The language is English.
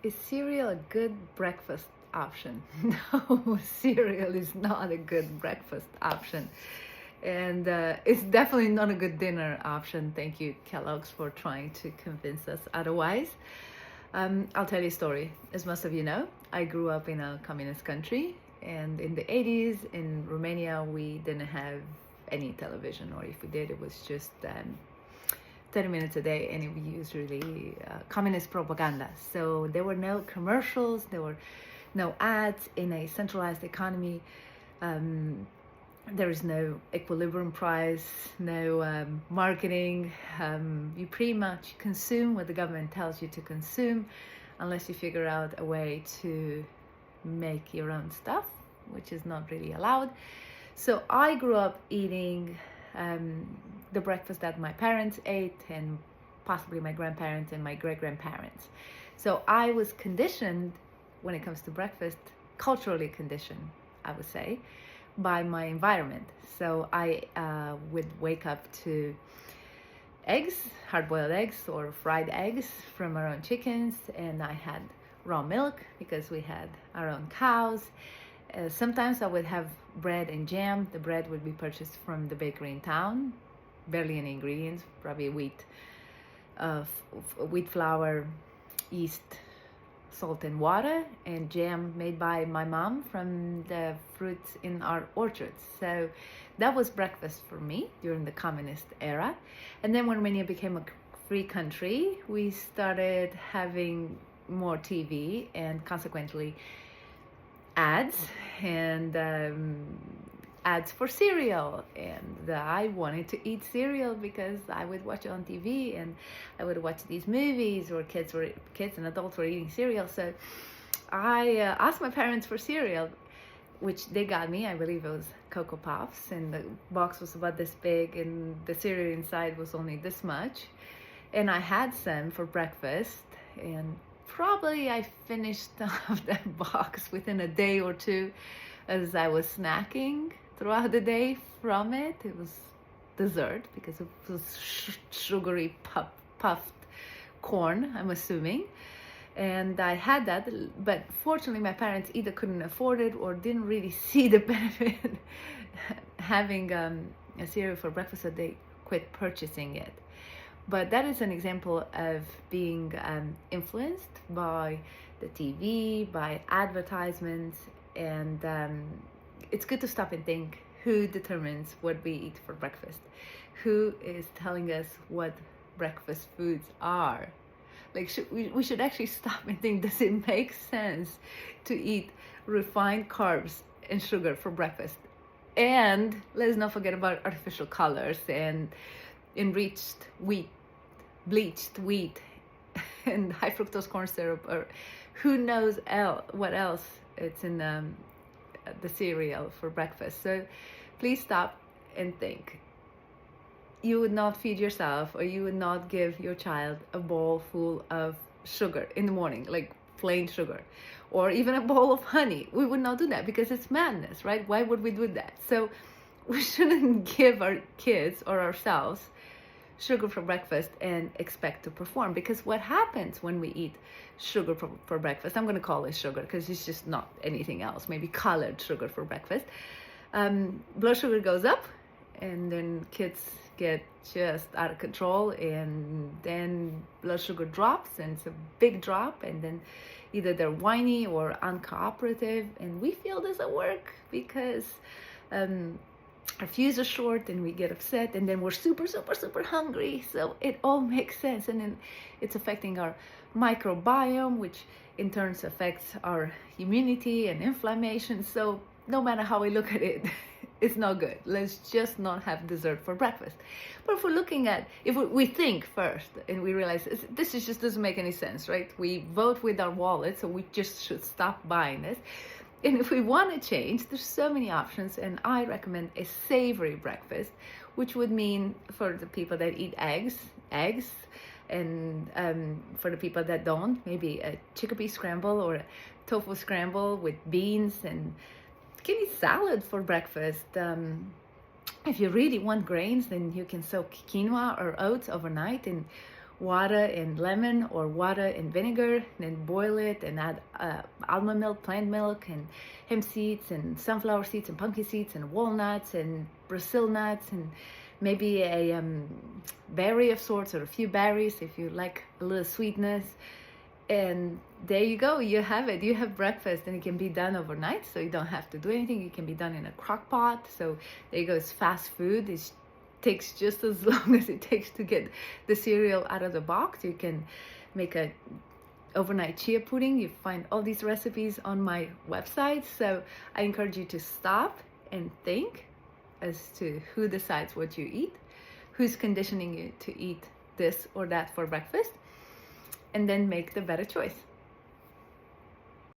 Is cereal a good breakfast option? No, cereal is not a good breakfast option. And it's definitely not a good dinner option. Thank you, Kellogg's, for trying to convince us otherwise. I'll tell you a story. As most of you know, I grew up in a communist country, and in the 80s in Romania, we didn't have any television, or if we did, it was just 30 minutes a day, and it was usually communist propaganda. So there were no commercials, there were no ads in a centralized economy. There is no equilibrium price, no marketing. You pretty much consume what the government tells you to consume, unless you figure out a way to make your own stuff, which is not really allowed. So I grew up eating the breakfast that my parents ate, and possibly my grandparents and my great-grandparents. So I was conditioned, when it comes to breakfast, culturally conditioned, I would say, by my environment. So I would wake up to eggs, hard-boiled eggs or fried eggs from our own chickens, and I had raw milk because we had our own cows. Sometimes I would have bread and jam. The bread would be purchased from the bakery in town, barely any ingredients, probably wheat flour, yeast, salt and water, and jam made by my mom from the fruits in our orchards. So that was breakfast for me during the communist era. And then when Romania became a free country, we started having more TV and consequently ads, and ads for cereal. And I wanted to eat cereal because I would watch it on TV, and I would watch these movies where kids and adults were eating cereal. So I asked my parents for cereal, which they got me. I believe it was Cocoa Puffs, and the box was about this big, and the cereal inside was only this much. And I had some for breakfast, and probably I finished off that box within a day or two as I was snacking throughout the day from it. It was dessert because it was sugary puffed corn, I'm assuming. And I had that, but fortunately my parents either couldn't afford it or didn't really see the benefit having a cereal for breakfast, so they quit purchasing it. But that is an example of being influenced by the TV, by advertisements, and it's good to stop and think, who determines what we eat for breakfast? Who is telling us what breakfast foods are? Like, we should actually stop and think, does it make sense to eat refined carbs and sugar for breakfast? And let's not forget about artificial colors and enriched wheat, bleached wheat, and high fructose corn syrup, or who knows what else it's in the cereal for breakfast. So please stop and think. You would not feed yourself, or you would not give your child a bowl full of sugar in the morning, like plain sugar, or even a bowl of honey. We would not do that because it's madness, right? Why would we do that? So we shouldn't give our kids or ourselves sugar for breakfast and expect to perform, because what happens when we eat sugar for breakfast, I'm going to call it sugar because it's just not anything else, maybe colored sugar for breakfast, blood sugar goes up, and then kids get just out of control, and then blood sugar drops, and it's a big drop, and then either they're whiny or uncooperative, and we feel this at work because our fuse is short, and we get upset, and then we're super hungry. So it all makes sense, and then it's affecting our microbiome, which in turn affects our immunity and inflammation. So no matter how we look at it, it's not good. Let's just not have dessert for breakfast. But if we're looking at, if we think first and we realize this just doesn't make any sense, right? We vote with our wallet, so we just should stop buying this. And if we want to change, there's so many options, and I recommend a savory breakfast, which would mean for the people that eat eggs, and for the people that don't, maybe a chickpea scramble or a tofu scramble with beans, and can eat salad for breakfast. If you really want grains, then you can soak quinoa or oats overnight, and water and lemon or water and vinegar, then boil it and add almond milk, plant milk, and hemp seeds and sunflower seeds and pumpkin seeds and walnuts and Brazil nuts and maybe a berry of sorts or a few berries if you like a little sweetness. And there you go, you have it. You have breakfast, and it can be done overnight, so you don't have to do anything. It can be done in a crock pot. So there you go, it's fast food. It takes just as long as it takes to get the cereal out of the box. You can make a overnight chia pudding. You find all these recipes on my website. So I encourage you to stop and think as to who decides what you eat, who's conditioning you to eat this or that for breakfast, and then make the better choice.